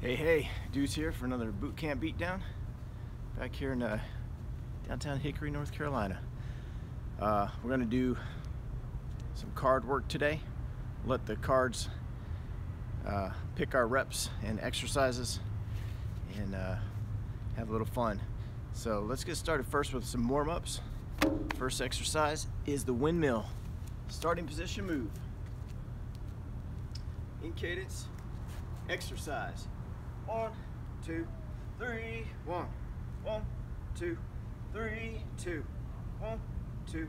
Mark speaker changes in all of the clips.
Speaker 1: Hey, Dudes here for another Bootcamp Beatdown. Back here in downtown Hickory, North Carolina. We're going to do some card work today. Let the cards pick our reps and exercises and have a little fun. So let's get started first with some warm-ups. First exercise is the windmill. Starting position move. In cadence, exercise. 1, 2, 3, 1. 1, 2, 3, 2. 1, 2,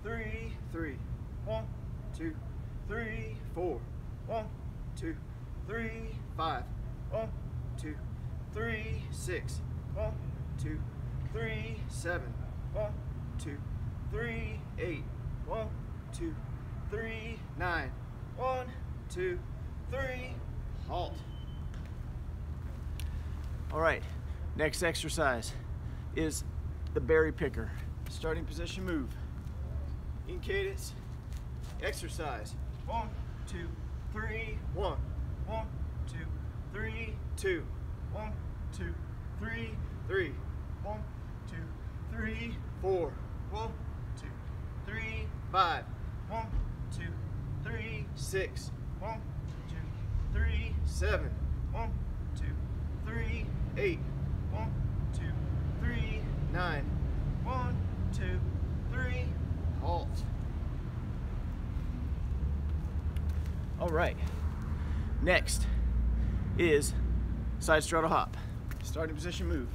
Speaker 1: 3, 3. 1, 2, 3, 4. 1, 2, 3, 5. 1, 2, 3, 6. 1, 2, 3, 7. 1, 2, 3, 8. 1, 2, 3, 9. 1, 2, 3, halt. All right, next exercise is the berry picker. Starting position move. In cadence, exercise. 1, 2, 3, 1. 1, 2, 3, 2. 1, 2, 3, 3. 1, 2, 3, 4. 1, 2, 3, 5. 1, 2, 3, 6. 1, 2, 3, 7. 1, 2, 3, 8. 1, 2, 3, 9. 1, 2, 3, halt. All right, next is side straddle hop. Starting position move.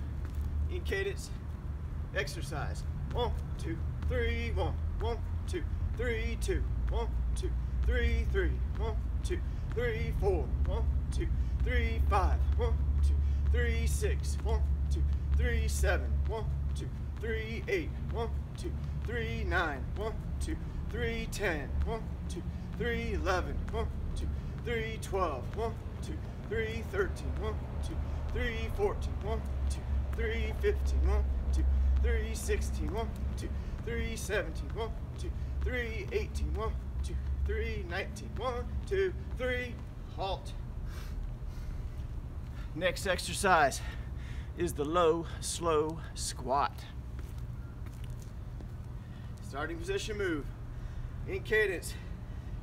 Speaker 1: In cadence, exercise. 1, 2, 3, 1. 1, 2, 3, 2. 1, 2, 3, 3. 1, 2, 3, 4. 1, 2, 3, 5. 1, 2, 3, 6. 1, 2, 3, 7. 1, 2, 3, 8. 1, 2, 3, 9. 1, 2, 3, 10. 1, 2, 3, 11. 1, 2, 3, 12. 1, 2, 3, 13. 1, 2, 3, 14. 1, 2, 3, 15. 1, 2, 3, 16. 1, 2, 3, 17. 1, 2, 3, 18. 1, 2, 3, 19. 1, 2, 3, halt. Next exercise is the low, slow squat. Starting position move. In cadence,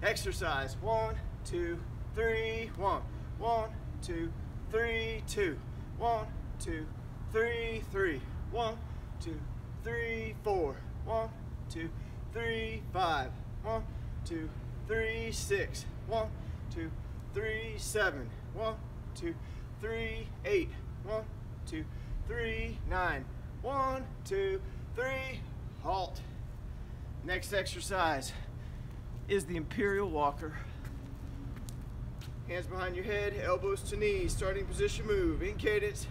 Speaker 1: exercise. 1, 2, 3, 1. 1, 2, 3, 2. 1, 2, 3, 3. 1, 2, 3, 4. 1, 2, 3, 5. 1, 2, 3, 6. 1, 2, 3, 7. 1, 2, 3, 8. 1, 2, 3, 9. 1, 2, 3, halt. Next exercise is the imperial walker. Hands behind your head, elbows to knees. Starting position move. In cadence,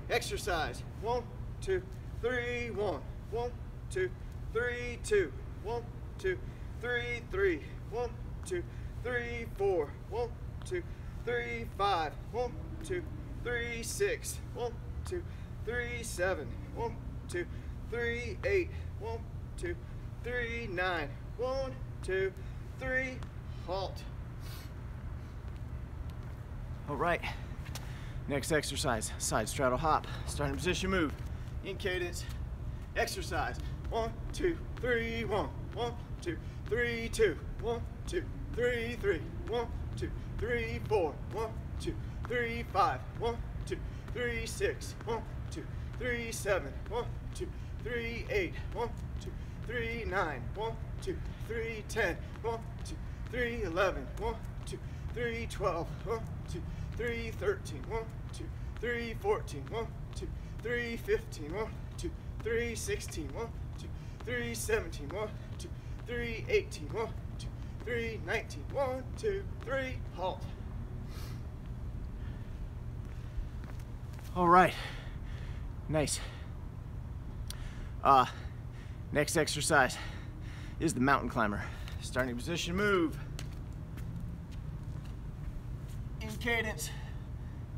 Speaker 1: exercise. 1, 2, 3, 1. 1, 2, 3, 2. 1, 2, 3, 3. 1, 2, 3, 4. 1, 2, 3, 5. 1, 2, 3, 6. 1, 2, 3, 7. 1, 2, 3, 8. 1, 2, 3, 9. 1, 2, 3, halt. All right, next exercise, side straddle hop. Starting position move. In cadence, exercise. 1, 2, 3, 1. 1, 2, 3, 2. 1, 2, 3, 3. 1, 2, 3, 4. 1, 2, 3, 5. 1, 2, 3, 6. 1, 2, 3, 7. 1, 2, 3, 8. 1, 2, 3, 9. 1, 2, 3, 10. 1, 2, 3, 11. 1, 2, 3, 12. 1, 2, 3, 13. 1, 2, 3, 14. 1, 2, 3, 15. 1, 2, 3, 16. 1, 2, 3, 17. 1, 2, 3, 18. 1, 2, 3, 19. 1, 2, 3, halt. All right, nice. Next exercise is the mountain climber. Starting position move. In cadence,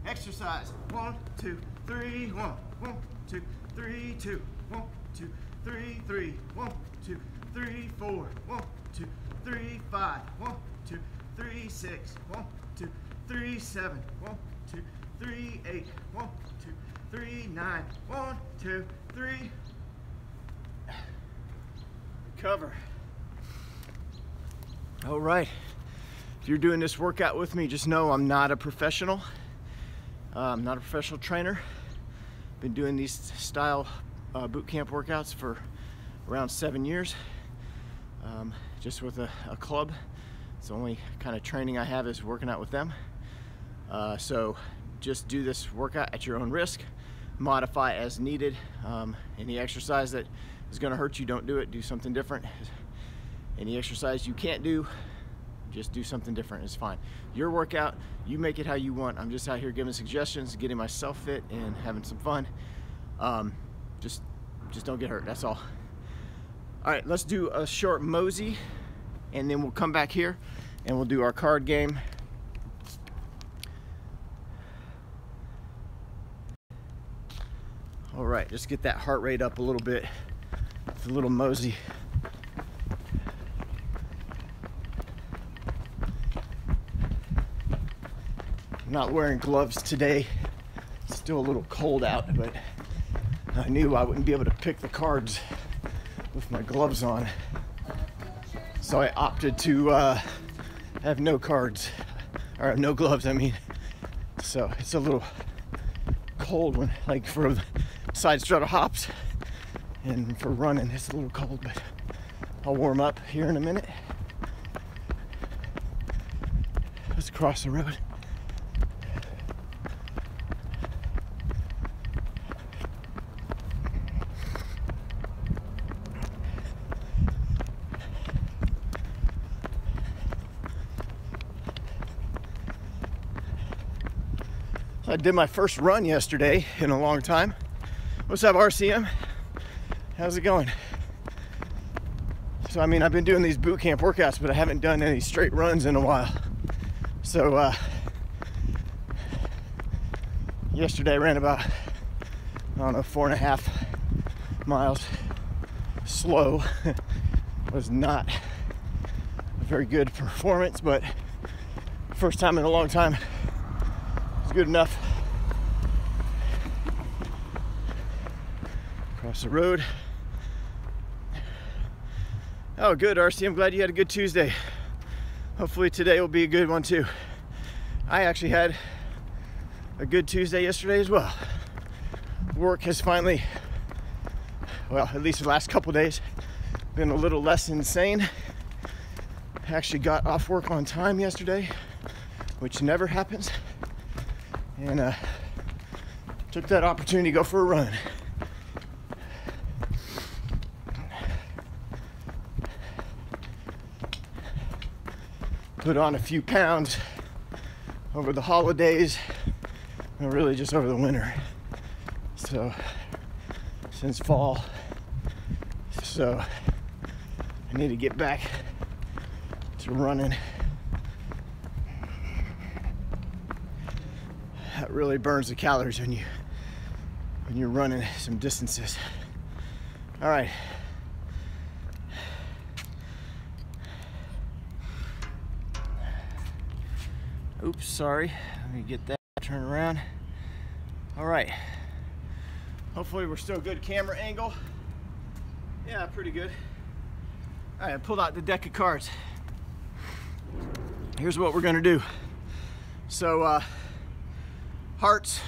Speaker 1: exercise. 1, 2, 3, 1. 1, 2, 3, 2. 1, 2, 3, 3. 1, 2, 3, 4. 1, 2, 3, 5. 1, 2, 3, 6. 1, 2, 3, 7. 1, 2, 3, 8. 1, 2, 3, 9. 1, 2, 3. Recover. All right. If you're doing this workout with me, just know I'm not a professional. I'm not a professional trainer. Been doing these style boot camp workouts for around 7 years, just with a club. It's the only kind of training I have is working out with them. So just do this workout at your own risk, modify as needed. Any exercise that is going to hurt you, don't do it. Do something different. Any exercise you can't do, just do something different. It's fine. Your workout, you make it how you want. I'm just out here giving suggestions, getting myself fit and having some fun. Just don't get hurt, that's all. All right, let's do a short mosey and then we'll come back here and we'll do our card game. All right, just get that heart rate up a little bit. It's a little mosey. I'm not wearing gloves today. It's still a little cold out, but I knew I wouldn't be able to pick the cards with my gloves on. So I opted to have no cards, or no gloves, I mean. So it's a little cold when, like for the side straddle hops and for running, it's a little cold, but I'll warm up here in a minute. Let's cross the road. I did my first run yesterday in a long time. What's up, RCM? How's it going? So, I mean, I've been doing these boot camp workouts, but I haven't done any straight runs in a while. So, yesterday I ran about, I don't know, 4.5 miles. Slow. Was not a very good performance, but first time in a long time. It's good enough. Across the road. Oh, good, RC. I'm glad you had a good Tuesday. Hopefully today will be a good one too. I actually had a good Tuesday yesterday as well. Work has finally, well, at least the last couple days, been a little less insane. I actually got off work on time yesterday, which never happens. And took that opportunity to go for a run. Put on a few pounds over the holidays, and really just over the winter. So, since fall. So, I need to get back to running. That really burns the calories when you're running some distances. All right. Oops, sorry. Let me get that, turn around. All right. Hopefully we're still good camera angle. Yeah, pretty good. All right, I pulled out the deck of cards. Here's what we're gonna do. So, hearts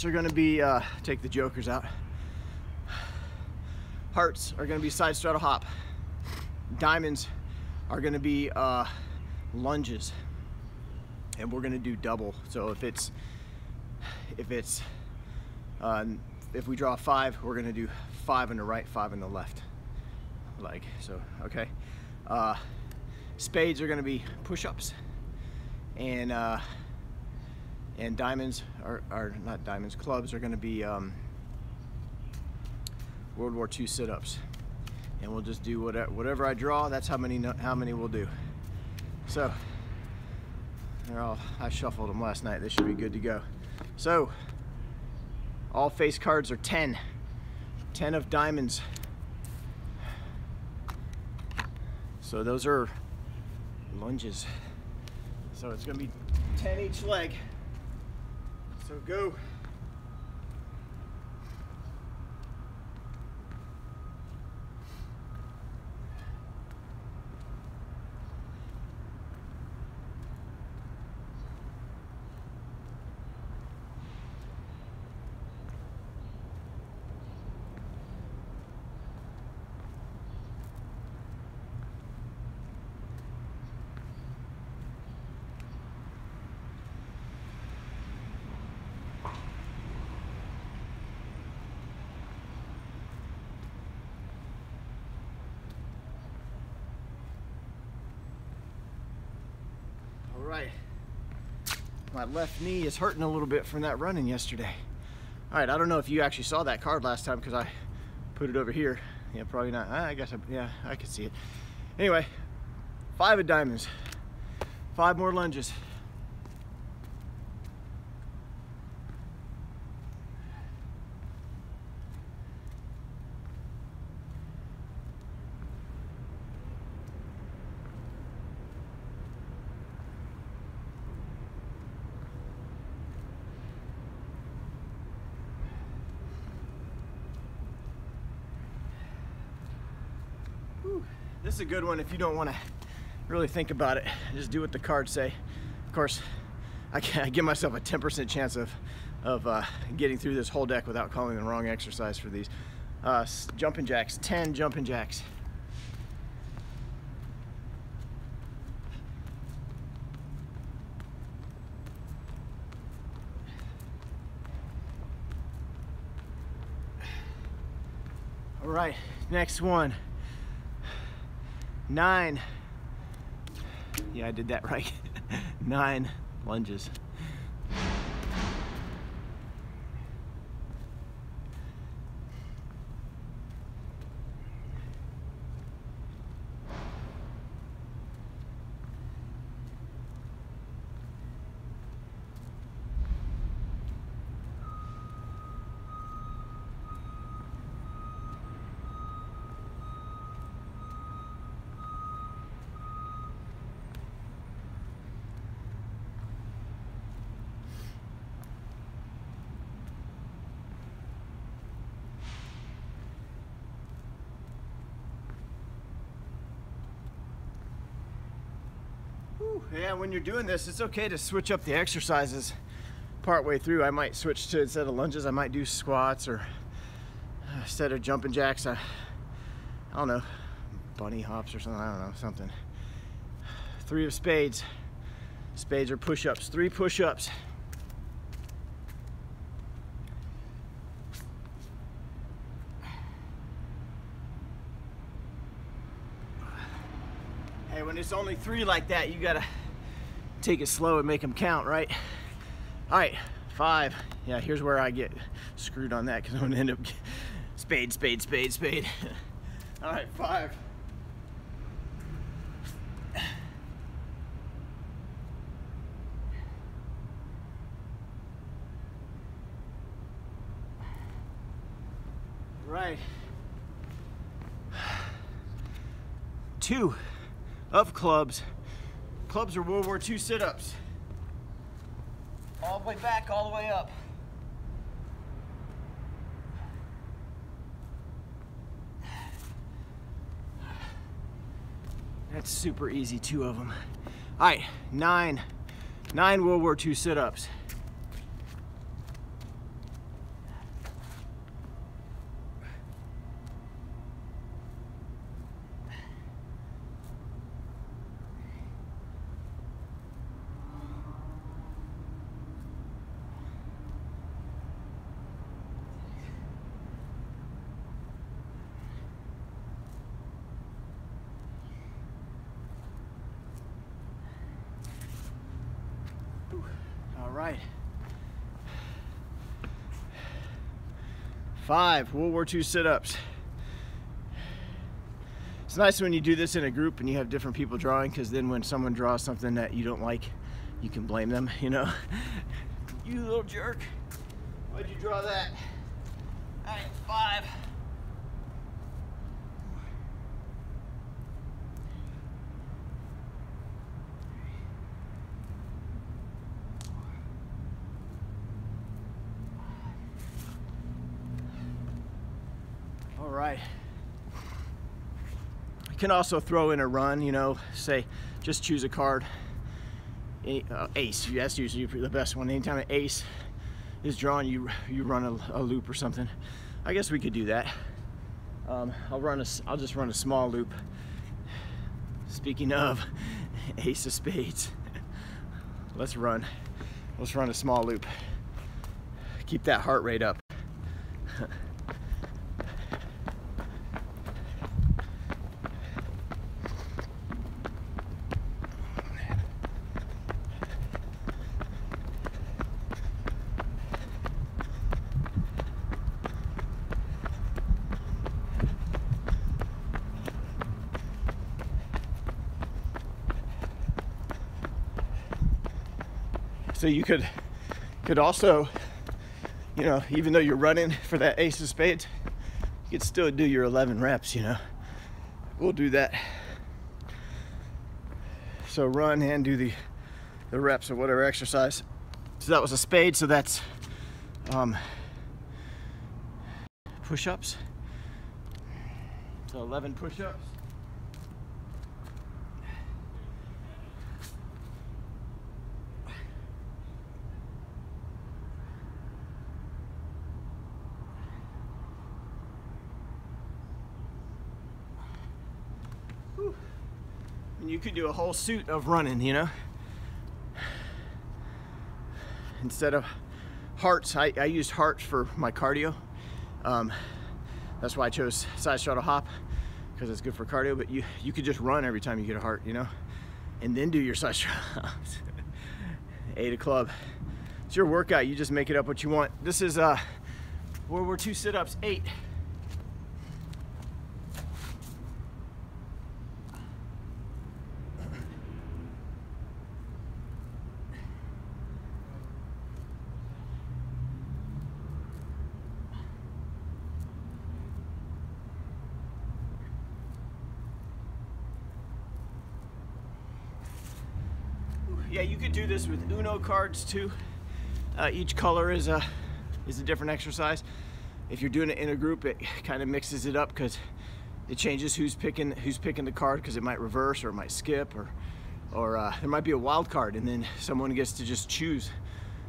Speaker 1: are gonna be, take the jokers out. Hearts are gonna be side straddle hop. Diamonds are gonna be lunges, and we're gonna do double. So if we draw 5, we're gonna do 5 on the right, 5 on the left leg. So okay, spades are gonna be push-ups, and diamonds are not diamonds. Clubs are gonna be World War II sit-ups, and we'll just do whatever I draw. That's how many we'll do. So, I shuffled them last night. They should be good to go. So, all face cards are 10. 10 of diamonds. So those are lunges. So it's gonna be 10 each leg. So go. All right, my left knee is hurting a little bit from that running yesterday. All right, I don't know if you actually saw that card last time because I put it over here. Yeah, probably not. I guess, yeah, I could see it. Anyway, 5 of diamonds, 5 more lunges. This is a good one if you don't want to really think about it. Just do what the cards say. Of course, I give myself a 10% chance of getting through this whole deck without calling the wrong exercise for these. Jumping jacks, 10 jumping jacks. All right, next one. 9. Yeah, I did that right. 9 lunges. Yeah, when you're doing this, it's okay to switch up the exercises partway through. I might switch to, instead of lunges, I might do squats, or instead of jumping jacks, I don't know, bunny hops or something, I don't know, something. 3 of spades. Spades are push-ups, 3 push-ups. Hey, when it's only 3 like that, you gotta take it slow and make them count, right? All right, 5. Yeah, here's where I get screwed on that because I'm gonna end up spade, spade, spade, spade. All right, 5. Right. 2 of clubs. Clubs are World War II sit-ups. All the way back, all the way up. That's super easy, 2 of them. All right, 9 World War II sit-ups. All right. 5 World War II sit-ups. It's nice when you do this in a group and you have different people drawing, because then when someone draws something that you don't like, you can blame them, you know? You little jerk. Why'd you draw that? All right, 5. right. You can also throw in a run, you know, say, just choose a card. Ace, that's usually the best one. Anytime an ace is drawn, you run a loop or something. I guess we could do that. I'll just run a small loop. Speaking of ace of spades, let's run a small loop. Keep that heart rate up. So you could also, you know, even though you're running for that ace of spades, you could still do your 11 reps, you know. We'll do that. So run and do the reps of whatever exercise. So that was a spade, so that's push-ups. So 11 push-ups. And you could do a whole suit of running, you know. Instead of hearts, I used hearts for my cardio. That's why I chose side straddle hop, because it's good for cardio. But you could just run every time you get a heart, you know, and then do your side straddle hops. 8 a club. It's your workout. You just make it up what you want. This is World War II sit-ups 8. Yeah, you could do this with Uno cards too. Each color is a different exercise. If you're doing it in a group, it kind of mixes it up because it changes who's picking the card, because it might reverse or it might skip, or there might be a wild card, and then someone gets to just choose.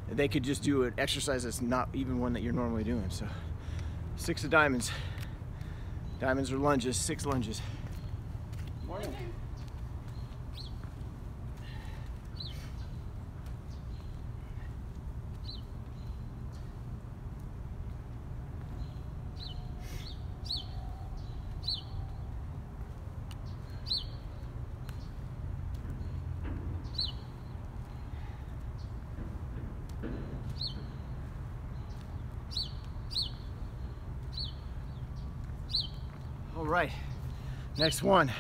Speaker 1: They could just do an exercise that's not even one that you're normally doing. So 6 of diamonds. Diamonds are lunges, 6 lunges. Morning. All right, next one.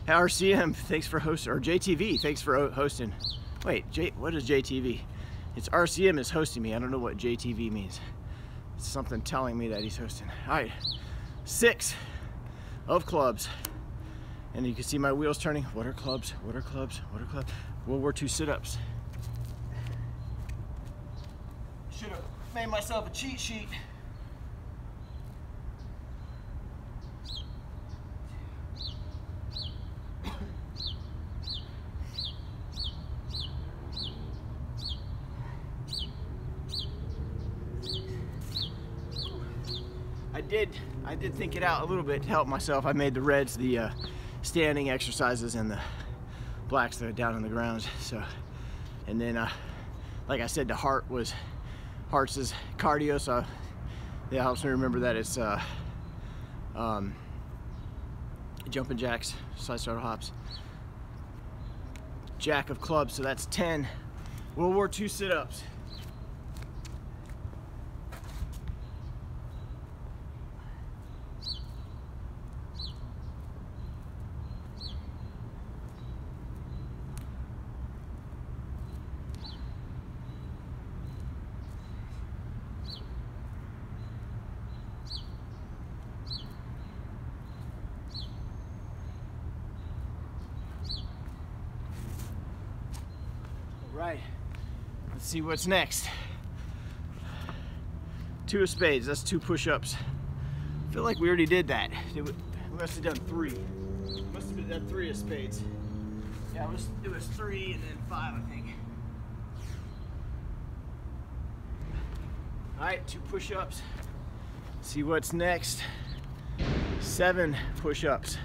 Speaker 1: RCM, thanks for hosting, or JTV, thanks for hosting. Wait, what is JTV? It's RCM is hosting me. I don't know what JTV means. It's something telling me that he's hosting. All right, 6 of clubs. And you can see my wheels turning. What are clubs? What are clubs? What are clubs? World War II sit-ups. Should have made myself a cheat sheet. I did think it out a little bit to help myself. I made the reds the standing exercises and the blacks that are down on the ground. So, and then like I said, the hearts is cardio, so that helps me remember that it's jumping jacks, side straddle hops, jack of clubs. So that's 10 World War II sit-ups. Right, let's see what's next. 2 of spades, that's 2 push-ups. I feel like we already did that. We must have done 3. Must have been done 3 of spades. Yeah, it was 3 and then 5, I think. All right, 2 push-ups. See what's next. 7 push-ups.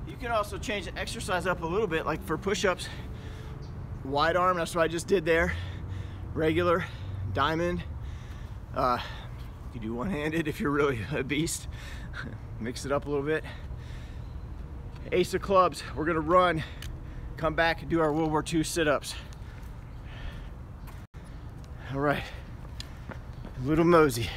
Speaker 1: You can also change the exercise up a little bit, like for push-ups, wide arm, that's what I just did there. Regular, diamond. You do one-handed if you're really a beast. Mix it up a little bit. Ace of clubs, we're gonna run, come back and do our World War II sit-ups. All right, little mosey.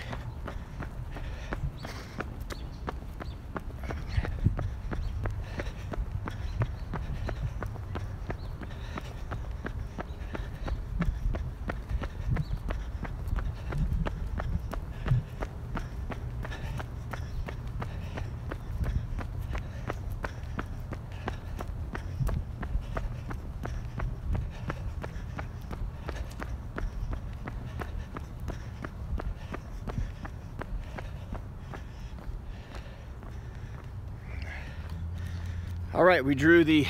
Speaker 1: All right, we drew the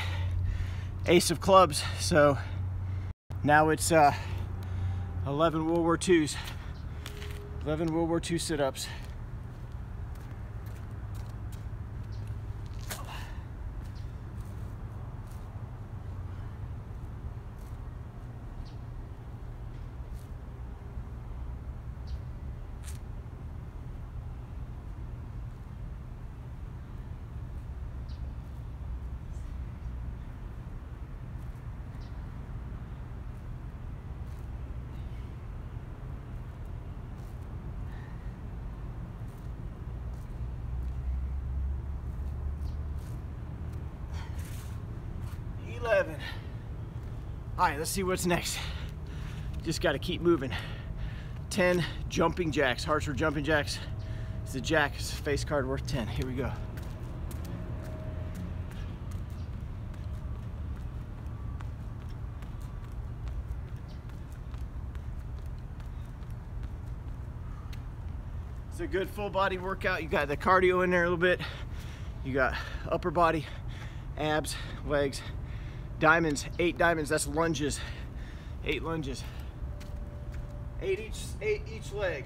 Speaker 1: ace of clubs, so now it's 11 World War IIs, 11 World War II sit-ups. All right, let's see what's next. Just got to keep moving. 10 jumping jacks. Hearts for jumping jacks. It's a jack. It's a face card worth 10. Here we go. It's a good full body workout. You got the cardio in there a little bit. You got upper body, abs, legs. Diamonds, 8 diamonds, that's lunges. 8 lunges. 8 each leg.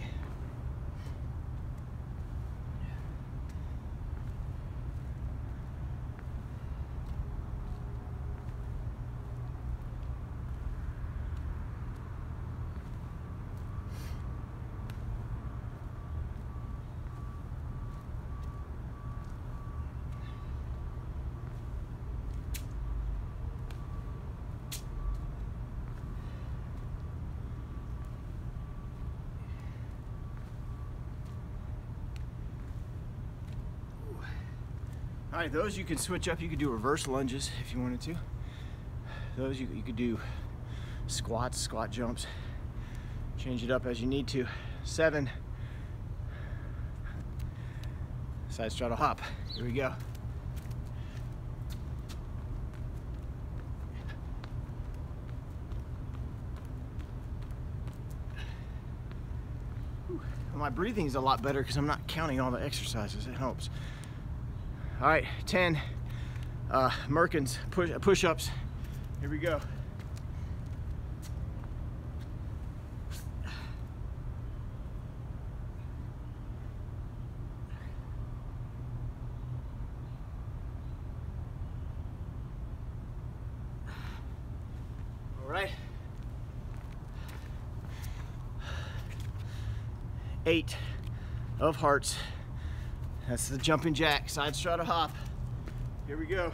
Speaker 1: All right, those you can switch up. You could do reverse lunges if you wanted to. Those you could do squats, squat jumps. Change it up as you need to. 7 side straddle hop. Here we go. My breathing is a lot better because I'm not counting all the exercises. It helps. All right, 10 Merkins, push-ups. Here we go. All right. 8 of hearts. That's the jumping jack, side straddle hop. Here we go.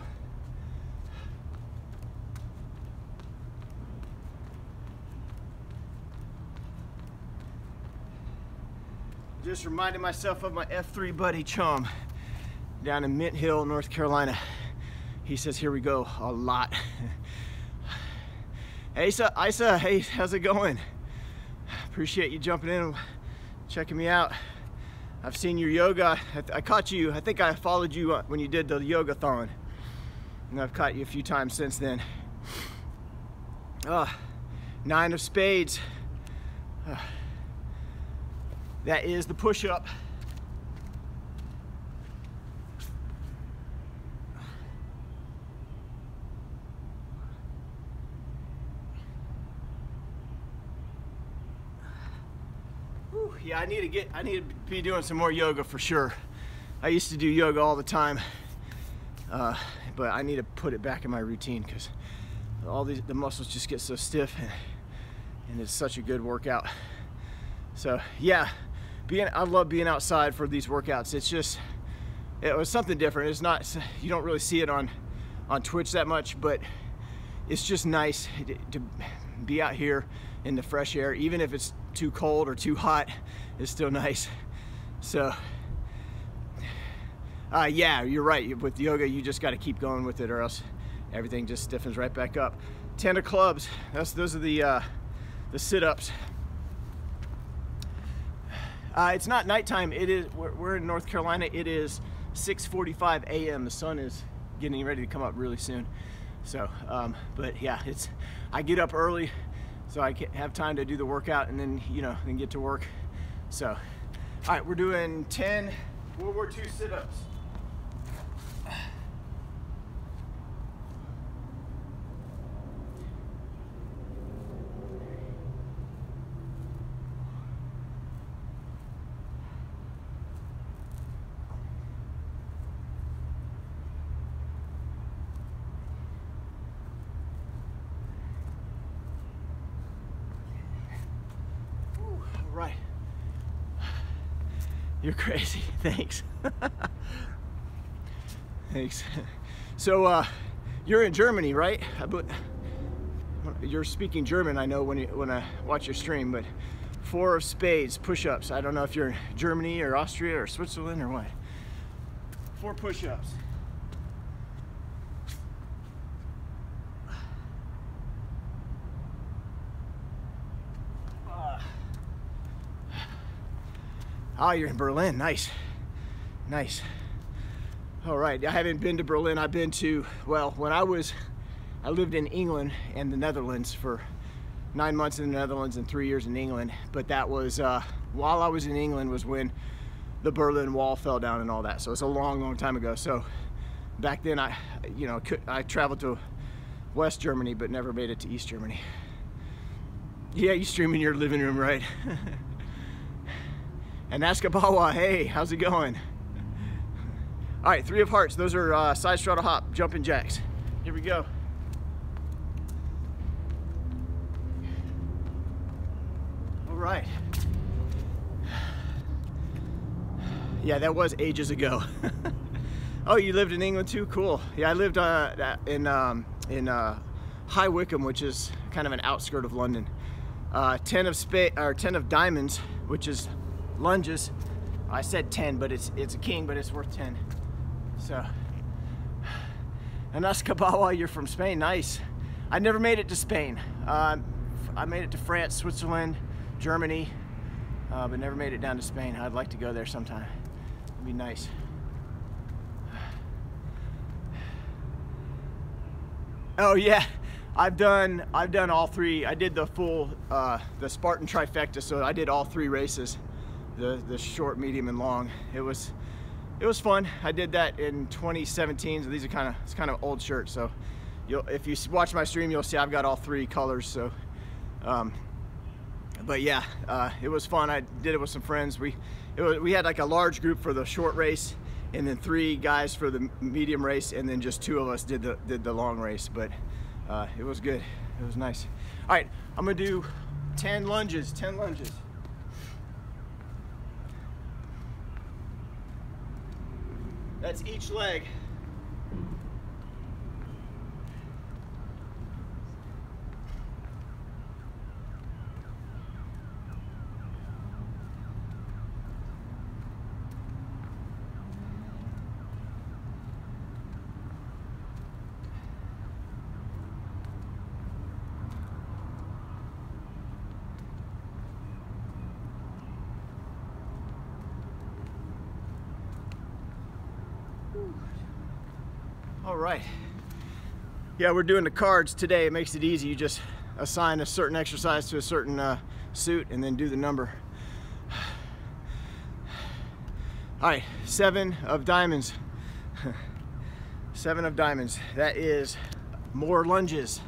Speaker 1: Just reminded myself of my F3 buddy Chum down in Mint Hill, North Carolina. He says, here we go, a lot. Hey, Isa, hey, how's it going? Appreciate you jumping in and checking me out. I've seen your yoga. I caught you, I think I followed you when you did the yoga-thon. And I've caught you a few times since then. 9 of spades. That is the push-up. Yeah, I need to be doing some more yoga for sure. I used to do yoga all the time, but I need to put it back in my routine because the muscles just get so stiff, and it's such a good workout. So yeah, I love being outside for these workouts. It was something different. It's not, you don't really see it on Twitch that much, but it's just nice to be out here in the fresh air, even if it's too cold or too hot. It's still nice. So yeah, you're right. With yoga, you just got to keep going with it, or else everything just stiffens right back up. 10 of clubs. Those are the sit-ups. It's not nighttime. It is. We're in North Carolina. It is 6:45 a.m. The sun is getting ready to come up really soon. So, but yeah, I get up early, so I have time to do the workout and then, then get to work. So, all right, we're doing 10 World War II sit-ups. Right. You're crazy. Thanks. Thanks. So you're in Germany, right? You're speaking German, I know, when I watch your stream, but 4 of spades, push-ups. I don't know if you're in Germany or Austria or Switzerland or what. 4 push-ups. Oh, you're in Berlin. Nice. Nice. All right. I haven't been to Berlin. I've been to, well, I lived in England and the Netherlands for 9 months in the Netherlands and 3 years in England. But that was, while I was in England was when the Berlin Wall fell down and all that. So it's a long, long time ago. So back then I traveled to West Germany, but never made it to East Germany. Yeah, you stream in your living room, right? And Askabawa, hey, how's it going? All right, 3 of hearts. Those are side straddle hop, jumping jacks. Here we go. All right. Yeah, that was ages ago. Oh, you lived in England too? Cool. Yeah, I lived in High Wycombe, which is kind of an outskirt of London. 10 of diamonds, which is lunges. I said 10, but it's a king, but it's worth 10. So, and Askabawa, you're from Spain. Nice. I never made it to Spain. I made it to France, Switzerland, Germany, but never made it down to Spain. I'd like to go there sometime. It'd be nice. Oh yeah, I've done all 3. I did the full the Spartan trifecta, so I did all 3 races. The short, medium, and long. It was fun. I did that in 2017. So these are it's kind of old shirts. So if you watch my stream, you'll see I've got all 3 colors. So, but yeah, it was fun. I did it with some friends. We had like a large group for the short race, and then 3 guys for the medium race, and then just 2 of us did the long race. But it was good. It was nice. All right, I'm gonna do 10 lunges. 10 lunges. That's each leg. All right. Yeah, we're doing the cards today. It makes it easy. You just assign a certain exercise to a certain suit and then do the number. All right, 7 of diamonds. 7 of diamonds. That is more lunges.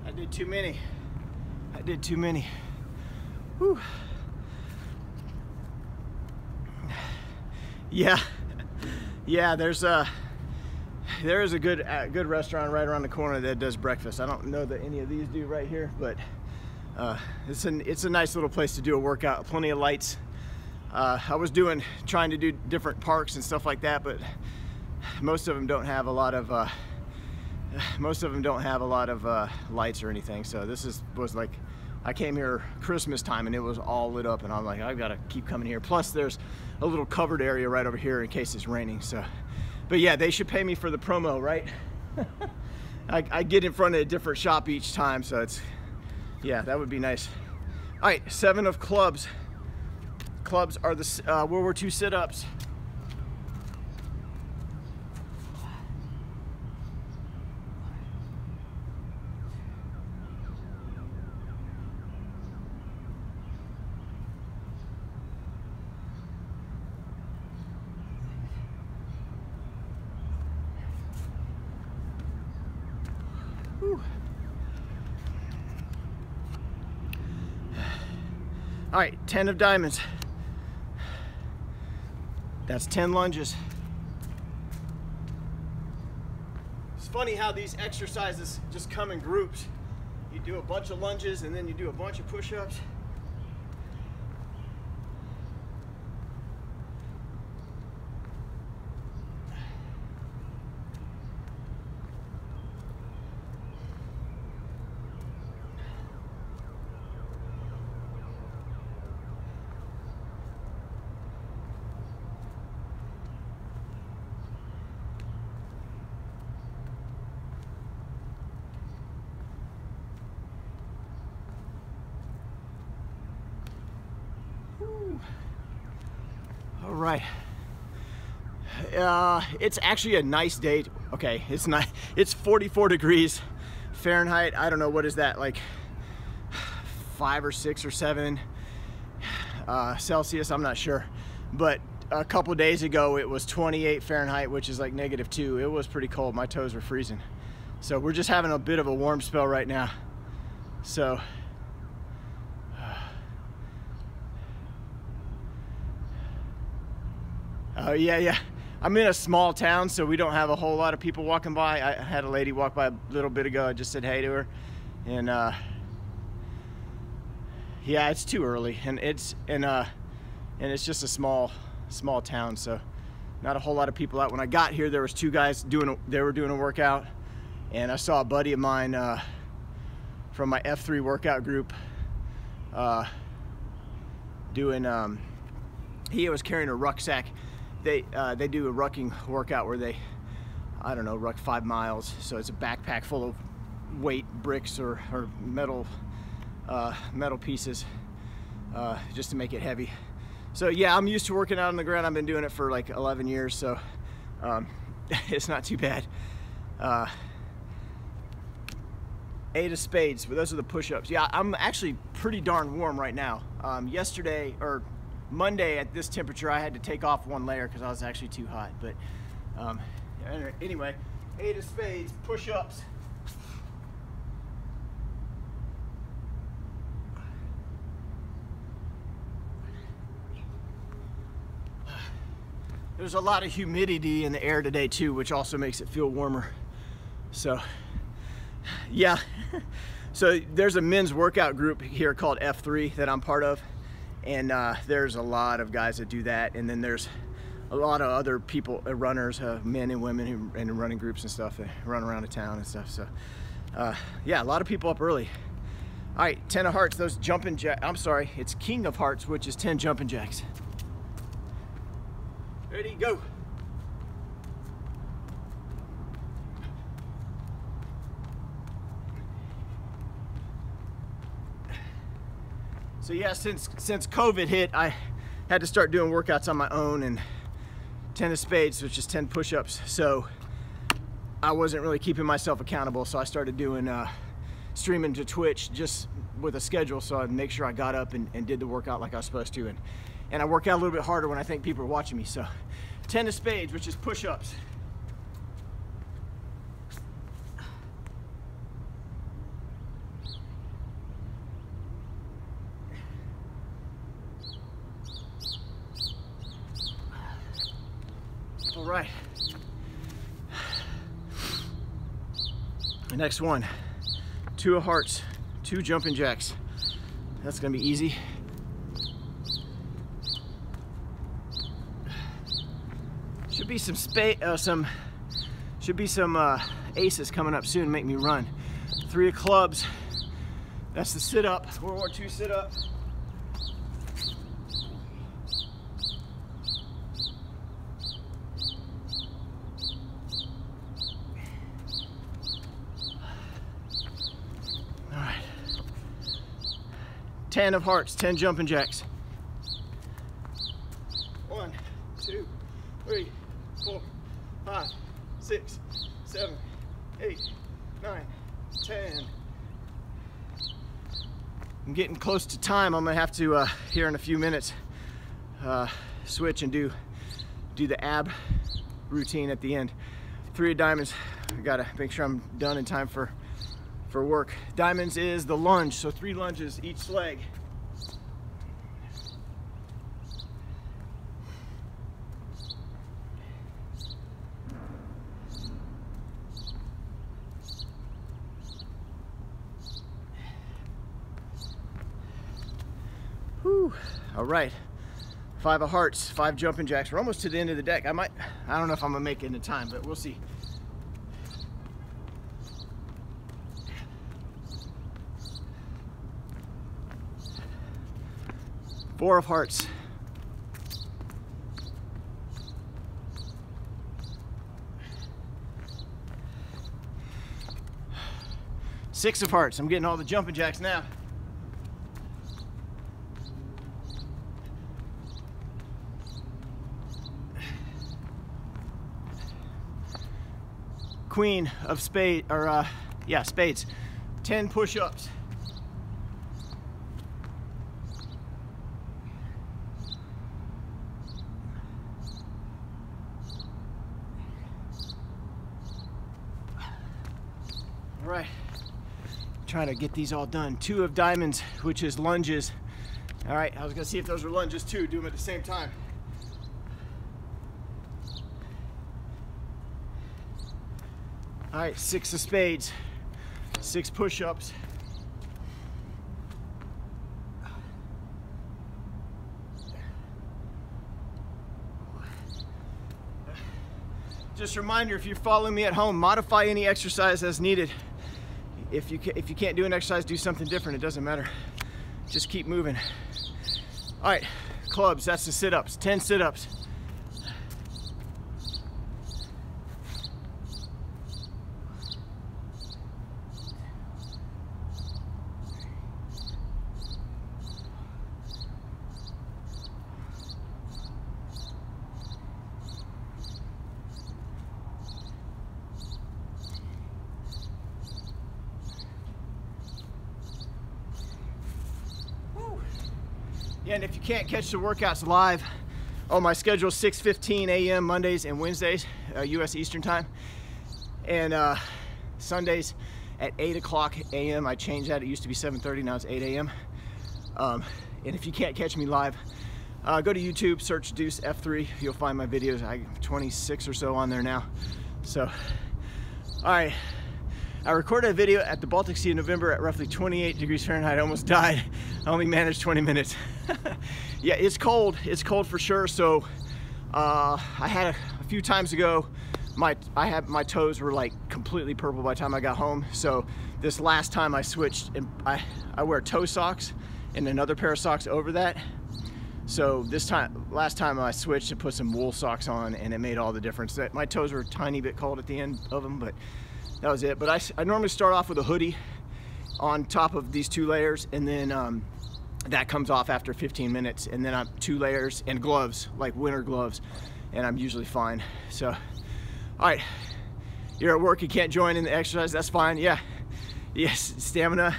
Speaker 1: I did too many. I did too many. Whew. Yeah, yeah. There is a good restaurant right around the corner that does breakfast. I don't know that any of these do right here, but it's a nice little place to do a workout. Plenty of lights. I was trying to do different parks and stuff like that, but most of them don't have a lot of lights or anything. So this was like, I came here Christmas time and it was all lit up, and I'm like, I've got to keep coming here. Plus there's a little covered area right over here in case it's raining. So, but yeah, they should pay me for the promo, right? I get in front of a different shop each time, so yeah, that would be nice. All right, 7 of clubs. Clubs are the World War II sit-ups. Whew. All right, 10 of diamonds. That's 10 lunges. It's funny how these exercises just come in groups. You do a bunch of lunges and then you do a bunch of push-ups. All right. It's actually a nice day. Okay, it's not. It's 44 degrees Fahrenheit. I don't know, what is that, like 5 or 6 or 7 Celsius? I'm not sure. But a couple days ago it was 28 Fahrenheit, which is like -2. It was pretty cold. My toes were freezing. So we're just having a bit of a warm spell right now. So yeah. I'm in a small town, so we don't have a whole lot of people walking by. I had a lady walk by a little bit ago. I just said hey to her, and yeah, it's too early, and it's just a small town, so not a whole lot of people out. When I got here, there was 2 guys doing a workout, and I saw a buddy of mine from my F3 workout group he was carrying a rucksack. They do a rucking workout where they, I don't know, ruck 5 miles. So it's a backpack full of weight bricks or metal pieces just to make it heavy. So yeah, I'm used to working out on the ground. I've been doing it for like 11 years, so it's not too bad. 8 of spades, but those are the push-ups. Yeah, I'm actually pretty darn warm right now. Yesterday, or Monday at this temperature, I had to take off 1 layer because I was actually too hot. But anyway, 8 of spades, push-ups. There's a lot of humidity in the air today too, which also makes it feel warmer. So yeah, so there's a men's workout group here called F3 that I'm part of. And there's a lot of guys that do that, and then there's a lot of other people, runners, men and women who in running groups and stuff. They run around the town and stuff. So yeah, a lot of people up early. All right, 10 of hearts, those jumping jacks. I'm sorry, it's king of hearts, which is 10 jumping jacks. Ready, go. So yeah, since COVID hit, I had to start doing workouts on my own, and 10 of spades, which is 10 push-ups. So I wasn't really keeping myself accountable, so I started doing streaming to Twitch just with a schedule, so I'd make sure I got up and did the workout like I was supposed to, and I work out a little bit harder when I think people are watching me. So 10 of spades, which is push-ups. All right. The next one, 2 of hearts, 2 jumping jacks. That's gonna be easy. Should be some aces coming up soon. Make me run. 3 of clubs. That's the sit-up, World War II sit-up. All right. 10 of hearts, 10 jumping jacks. 1, 2, 3, 4, 5, 6, 7, 8, 9, 10. I'm getting close to time. I'm gonna have to here in a few minutes switch and do the ab routine at the end. 3 of diamonds. I gotta make sure I'm done in time for work. Diamonds is the lunge, so 3 lunges each leg. Whew. All right, 5 of hearts, 5 jumping jacks. We're almost to the end of the deck. I don't know if I'm gonna make it in time, but we'll see. Four of hearts. 6 of hearts. I'm getting all the jumping jacks now. Queen of spades, or yeah, spades. 10 push-ups. All right, trying to get these all done. 2 of diamonds, which is lunges. All right, I was gonna see if those were lunges too, do them at the same time. All right, 6 of spades, 6 push-ups. Just a reminder, if you're following me at home, modify any exercise as needed. If you can't do an exercise, do something different. It doesn't matter. Just keep moving. All right, clubs, that's the sit-ups, 10 sit-ups. Yeah, and if you can't catch the workouts live, my schedule is 6:15 a.m. Mondays and Wednesdays, U.S. Eastern Time. And Sundays at 8 o'clock a.m. I changed that. It used to be 7:30, now it's 8 a.m. And if you can't catch me live, go to YouTube, search Deuce F3. You'll find my videos. I have 26 or so on there now. So, all right. I recorded a video at the Baltic Sea in November at roughly 28 degrees Fahrenheit. I almost died. I only managed 20 minutes. Yeah, it's cold. It's cold for sure. So I had a few times ago, my toes were like completely purple by the time I got home. So this last time I switched, and I wear toe socks and another pair of socks over that. So last time I switched to put some wool socks on, and it made all the difference. That my toes were a tiny bit cold at the end of them, but that was it. But I normally start off with a hoodie on top of these 2 layers, and then that comes off after 15 minutes, and then I'm 2 layers and gloves, like winter gloves, and I'm usually fine. So, all right, you're at work, you can't join in the exercise, that's fine. Yeah, yes, stamina.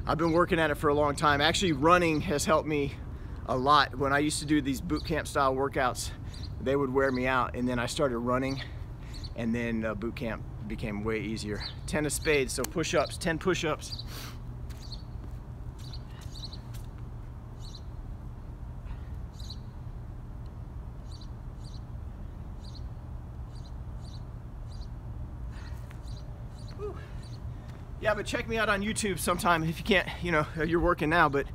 Speaker 1: I've been working at it for a long time. Actually, running has helped me a lot. When I used to do these boot camp style workouts, they would wear me out, and then I started running, and then boot camp became way easier. 10 of spades, so push-ups, 10 push-ups. Yeah, but check me out on YouTube sometime if you can't, you know, you're working now, but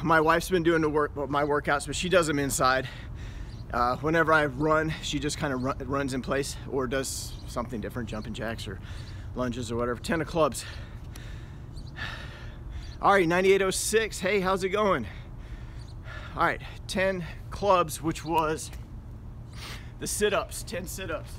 Speaker 1: my wife's been doing my workouts, but she does them inside. Whenever I run, she just kind of runs in place or does something different, jumping jacks or lunges or whatever. 10 of clubs. All right, 9806, hey, how's it going? All right, 10 clubs, which was the sit-ups, 10 sit-ups.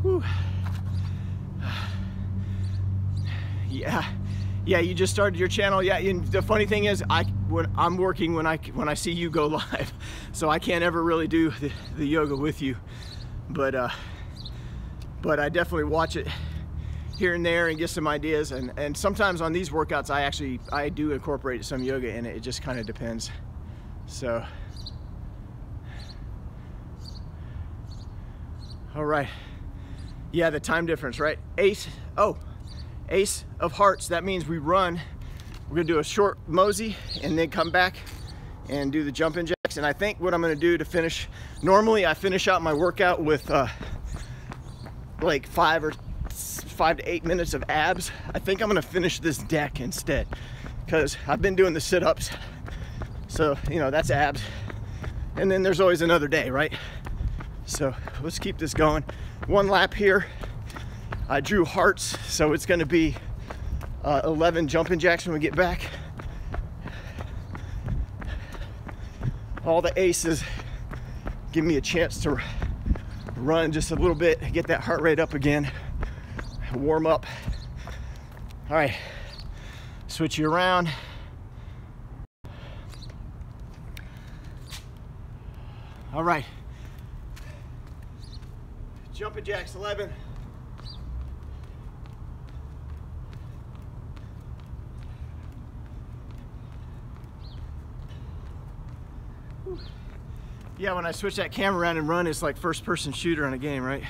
Speaker 1: Whew. Yeah, you just started your channel. Yeah, and the funny thing is, when I'm working when I see you go live, so I can't ever really do the yoga with you, but I definitely watch it here and there and get some ideas, and sometimes on these workouts I do incorporate some yoga in it. It just kind of depends. So, all right. Yeah, the time difference, right? Ace of hearts. That means we run. We're gonna do a short mosey and then come back and do the jumping jacks. And I think what I'm gonna do to finish, normally I finish out my workout with like 5 to 8 minutes of abs. I think I'm gonna finish this deck instead, because I've been doing the sit-ups. So, you know, that's abs. And then there's always another day, right? So let's keep this going. 1 lap here. I drew hearts, so it's gonna be 11 jumping jacks when we get back. All the aces give me a chance to run just a little bit, get that heart rate up again, warm up. All right, switch you around. All right. Jumping jacks, 11. Whew. Yeah, when I switch that camera around and run, it's like first person shooter on a game, right?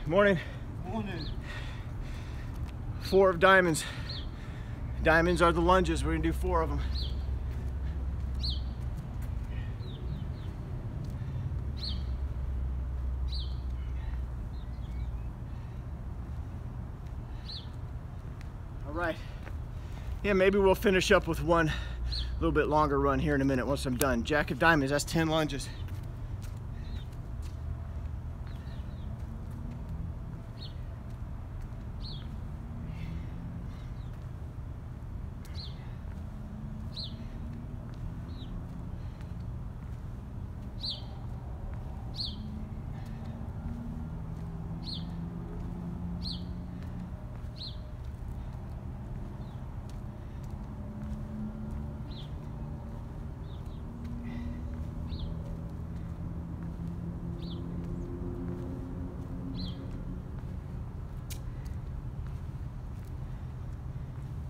Speaker 1: Morning. Morning. 4 of diamonds. Diamonds are the lunges. We're gonna do 4 of them. All right. Yeah, maybe we'll finish up with one a little bit longer run here in a minute once I'm done. Jack of diamonds, that's 10 lunges.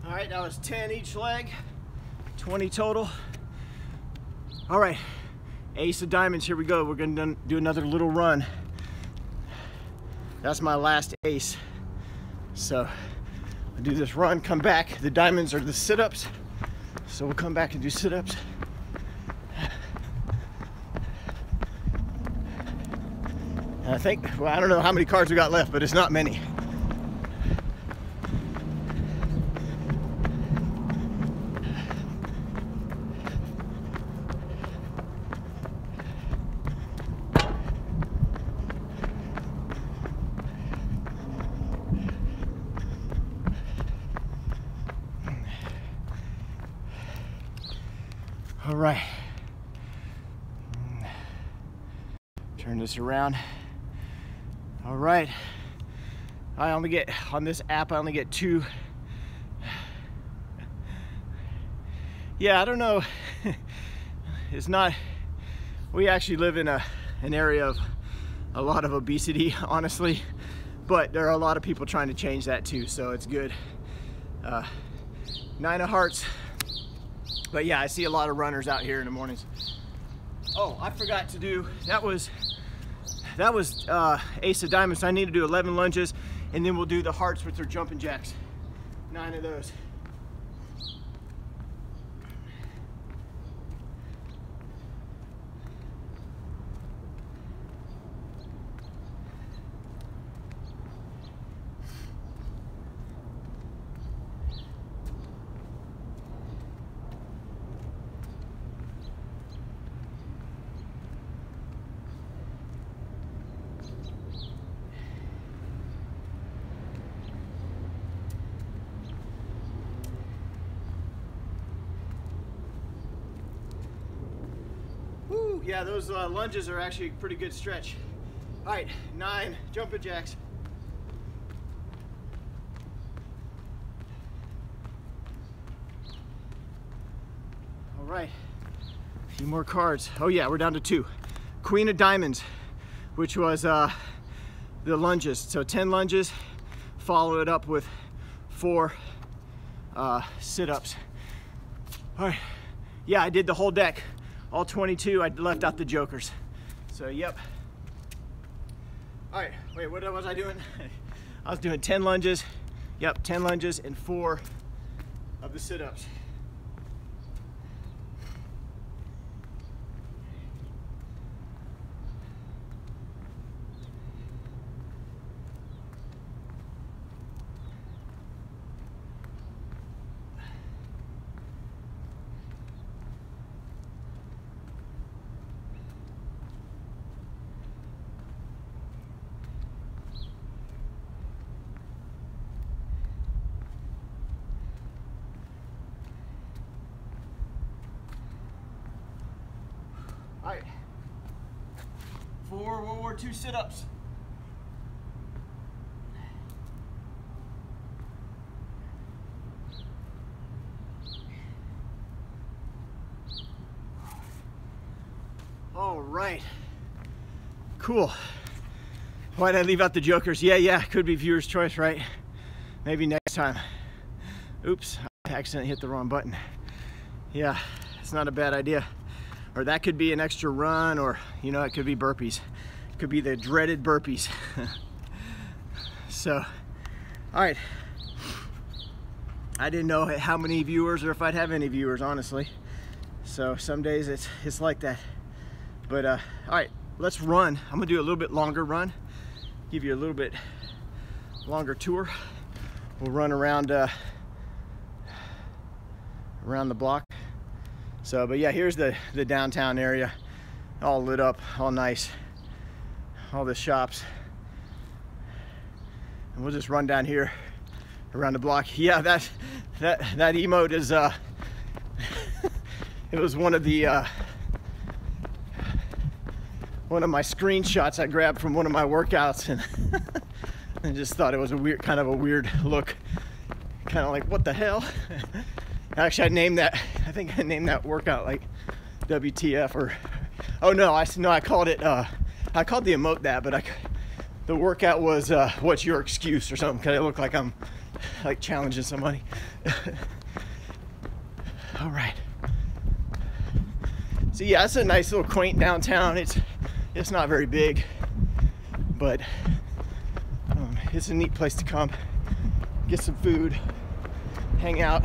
Speaker 1: All right, that was 10 each leg, 20 total. All right, ace of diamonds, here we go. We're gonna do another little run. that's my last ace. So I'll do this run, come back. The diamonds are the sit-ups. So we'll come back and do sit-ups. And I think, well, I don't know how many cards we got left, but it's not many. All right, turn this around. All right, I only get, on this app, I only get 2. Yeah, I don't know, it's not, we actually live in an area of a lot of obesity, honestly, but there are a lot of people trying to change that too, so it's good. 9 of hearts. But yeah, I see a lot of runners out here in the mornings. Oh, I forgot to do, that was ace of diamonds. So I need to do 11 lunges, and then we'll do the hearts with their jumping jacks. 9 of those. Yeah, those lunges are actually a pretty good stretch. All right, 9 jumping jacks. All right, a few more cards. Oh yeah, we're down to 2. Queen of diamonds, which was the lunges. So 10 lunges, follow it up with 4 sit-ups. All right, yeah, I did the whole deck. All 22, I left out the jokers. So, yep. All right, wait, what was I doing? I was doing 10 lunges. Yep, 10 lunges and 4 of the sit-ups. All right, 4 World War II sit-ups. All right, cool. Why did I leave out the jokers? Yeah, could be viewer's choice, right? Maybe next time. Oops, I accidentally hit the wrong button. Yeah, it's not a bad idea. Or that could be an extra run, or, you know, it could be burpees. It could be the dreaded burpees. So, all right. I didn't know how many viewers or if I'd have any viewers, honestly. So some days it's like that. But all right, let's run. I'm gonna do a little bit longer run. Give you a little bit longer tour. We'll run around around the block. So, but yeah, here's the downtown area, all lit up, all nice, all the shops. And we'll just run down here around the block. Yeah, that emote is it was one of the one of my screenshots I grabbed from one of my workouts, and I just thought it was a weird, kind of a weird look, kind of like, what the hell. Actually, I think I named that workout like WTF, or, oh no, I called it, I called the emote that, but the workout was what's your excuse or something, because it looked like I'm like challenging somebody. All right. So yeah, it's a nice little quaint downtown. It's not very big, but it's a neat place to come, get some food, hang out.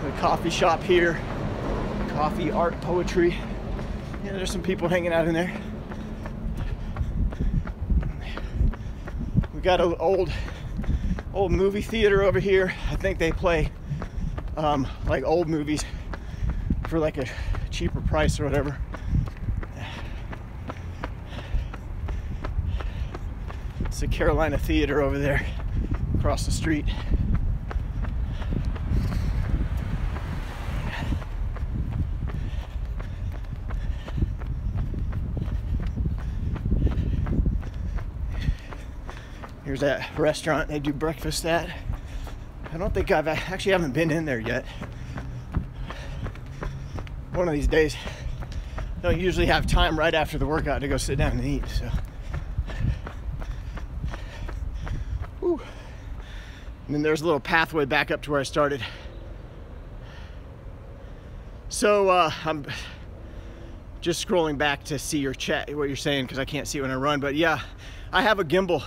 Speaker 1: The coffee shop here, coffee, art, poetry. Yeah, there's some people hanging out in there. We got an old movie theater over here. I think they play like old movies for like a cheaper price or whatever. It's the Carolina Theater over there across the street. Here's that restaurant they do breakfast at. I don't think I haven't been in there yet. One of these days. I don't usually have time right after the workout to go sit down and eat, so. Whew. And then there's a little pathway back up to where I started. So I'm just scrolling back to see your chat, what you're saying, because I can't see it when I run. But yeah, I have a gimbal.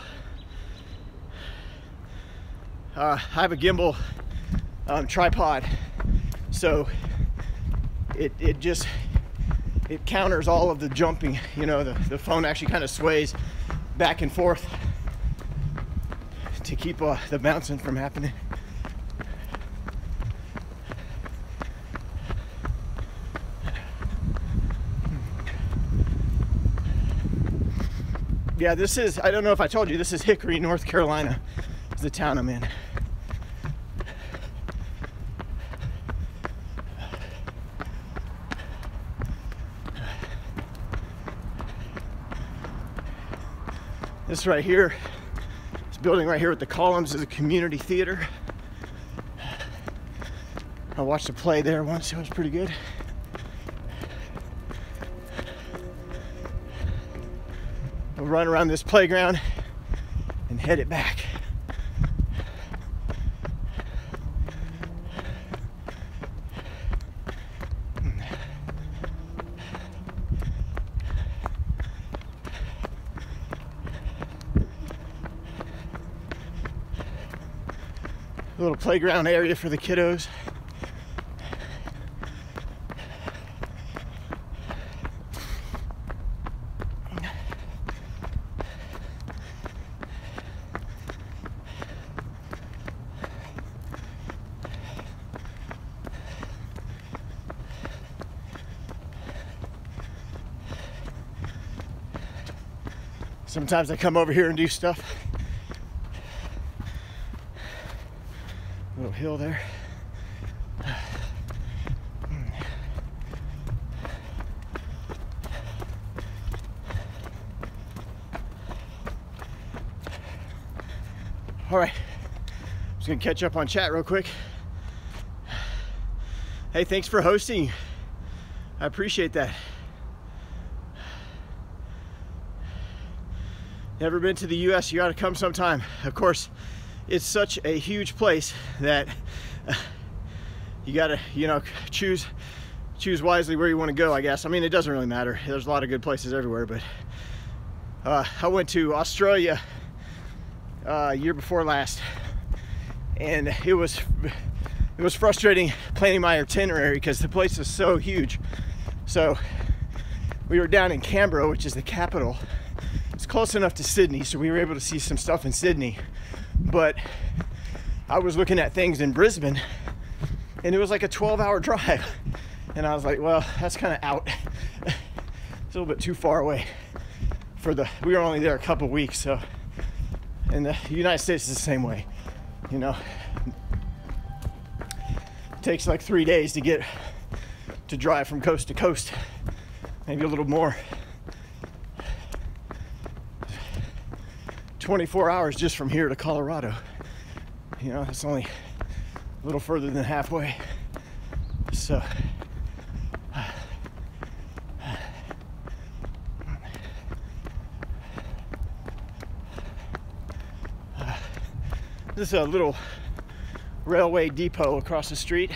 Speaker 1: I have a gimbal tripod, so it counters all of the jumping. You know, the phone actually kind of sways back and forth to keep the bouncing from happening. Yeah, this is, I don't know if I told you, this is Hickory, North Carolina, is the town I'm in. This right here, this building right here with the columns, is a community theater. I watched a play there once, it was pretty good. We'll run around this playground and head it back. A little playground area for the kiddos. Sometimes I come over here and do stuff. Little hill there. All right, just gonna catch up on chat real quick. Hey, thanks for hosting. I appreciate that. Never been to the US, you gotta come sometime. Of course, it's such a huge place that you gotta, you know, choose wisely where you want to go, I guess. I mean, it doesn't really matter. There's a lot of good places everywhere, but I went to Australia year before last, and it was frustrating planning my itinerary because the place is so huge. So we were down in Canberra, which is the capital. It's close enough to Sydney, so we were able to see some stuff in Sydney. But I was looking at things in Brisbane, and it was like a 12-hour drive. And I was like, well, that's kind of out. It's a little bit too far away we were only there a couple weeks, so. And the United States is the same way, you know. It takes like 3 days to drive from coast to coast, maybe a little more. 24 hours just from here to Colorado. You know, it's only a little further than halfway. So, this is a little railway depot across the street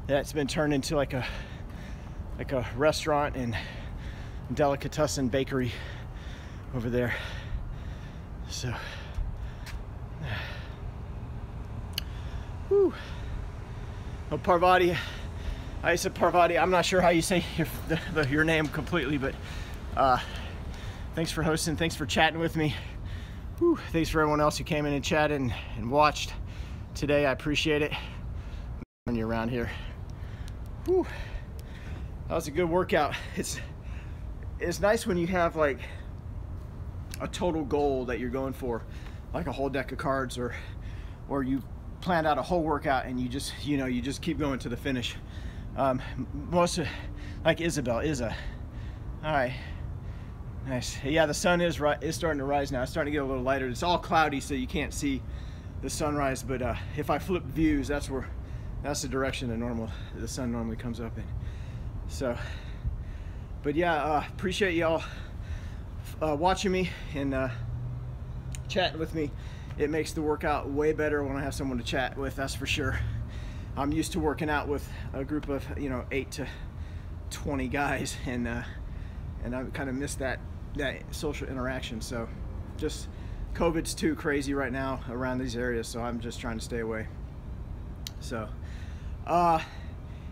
Speaker 1: that's been turned into like a restaurant and delicatessen bakery over there. So, whew. Oh, Parvati. I said Parvati. I'm not sure how you say your name completely, but thanks for hosting. Thanks for chatting with me. Whew. Thanks for everyone else who came in and chatted and watched today. I appreciate it. When you're around here. Whew. That was a good workout. It's nice when you have like a total goal that you're going for, like a whole deck of cards, or you planned out a whole workout and you just keep going to the finish. Most of, like Isa. All right, nice. Yeah, the sun is starting to rise now. It's starting to get a little lighter. It's all cloudy, so you can't see the sunrise. But if I flip views, that's the direction the sun normally comes up in. So, but yeah, appreciate y'all watching me and chatting with me. It makes the workout way better when I have someone to chat with, that's for sure. I'm used to working out with a group of 8 to 20 guys, and I kind of miss that social interaction. So just COVID's too crazy right now around these areas, so I'm just trying to stay away. So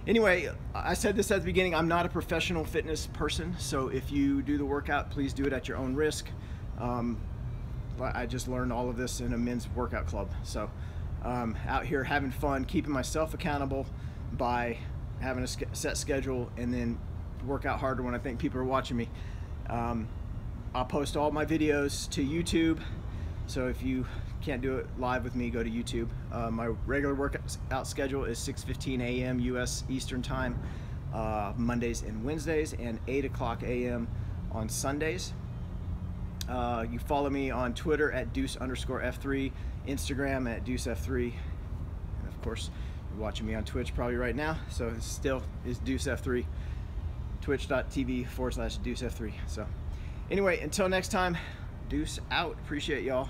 Speaker 1: anyway, I said this at the beginning, I'm not a professional fitness person, so if you do the workout, please do it at your own risk. I just learned all of this in a men's workout club. So out here having fun, keeping myself accountable by having a set schedule, and then work out harder when I think people are watching me. I'll post all my videos to YouTube, so if you can't do it live with me, go to YouTube. My regular workout schedule is 6:15 a.m. US Eastern Time, Mondays and Wednesdays, and 8 o'clock a.m. on Sundays. You follow me on Twitter at Deuce_F3, Instagram at DeuceF3, and of course you're watching me on Twitch probably right now, so it still is DeuceF3, twitch.tv/DeuceF3. So anyway, until next time, Deuce out. Appreciate y'all.